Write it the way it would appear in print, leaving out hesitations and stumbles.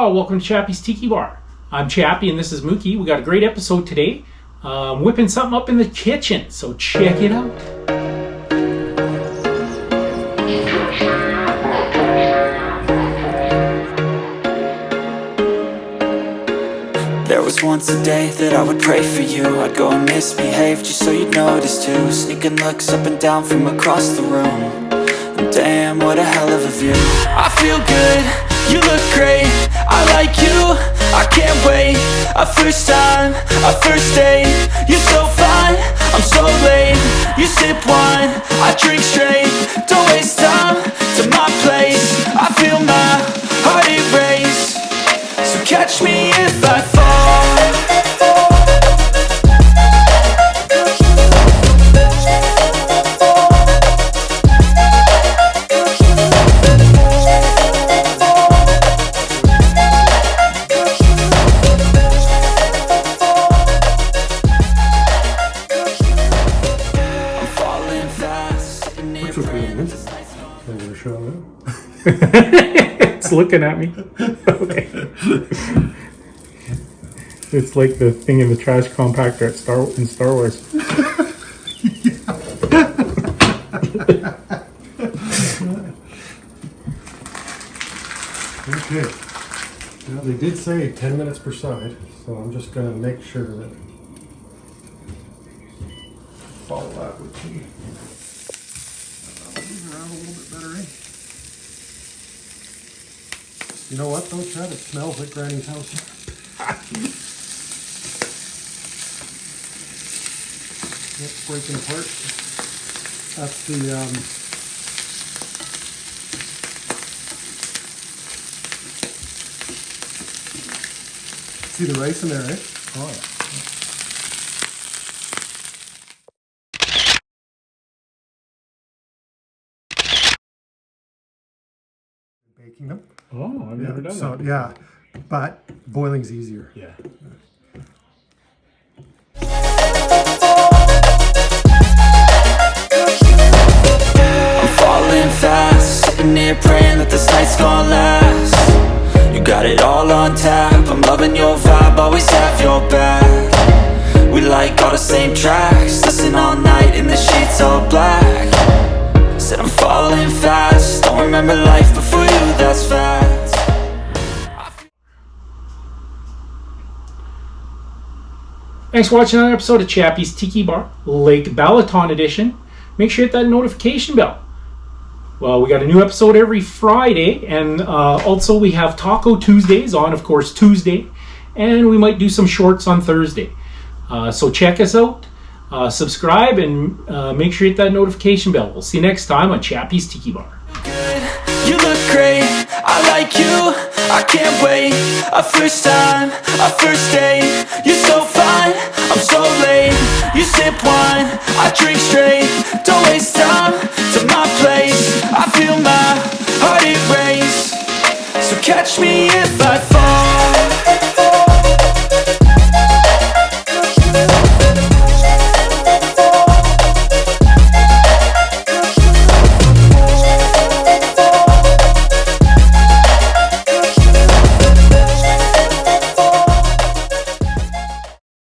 Aloha, welcome to Chappie's Tiki Bar. I'm Chappie and this is Mookie. We got a great episode today. Whipping something up in the kitchen, so check it out. There was once a day that I would pray for you. I'd go and misbehave just so you'd notice too. Sneaking looks up and down from across the room. And damn, what a hell of a view. I feel good, you look great, I like you, I can't wait. A first time, a first date, you're so fine, I'm so late. You sip wine, I drink straight. Don't waste time to my place. I feel my heart erase. So catch me if I fall. It's looking at me. Okay. It's like the thing in the trash compactor in Star Wars. Okay. Now they did say 10 minutes per side, so I'm just going to make sure that follow that routine. Move around a little bit better, eh? You know what though, Chad? It smells like Granny's house. That's breaking apart. That's the see the rice in there, eh? Oh yeah. Baking them. Oh, I've never done so, that. Yeah, but boiling's easier. Yeah. I'm falling fast, sitting here praying that this night's gonna last. You got it all on tap, I'm loving your vibe, always have your back. We like all the same tracks, listen all night in the sheets all black. Said I'm falling fast, don't remember life before you, that's fact. Thanks for watching another episode of Chappie's Tiki Bar, Lake Balaton edition. Make sure you hit that notification bell. Well, we got a new episode every Friday, and also we have Taco Tuesdays on, of course, Tuesday, and we might do some shorts on Thursday. So check us out. Subscribe and make sure you hit that notification bell. We'll see you next time on Chappie's Tiki Bar. Good, you look great, I like you, I can't wait. A first time, a first date, you're so fine, I'm so late. You sip wine, I drink straight. Don't waste time to my place. I feel my heart erase. So catch me if I fall.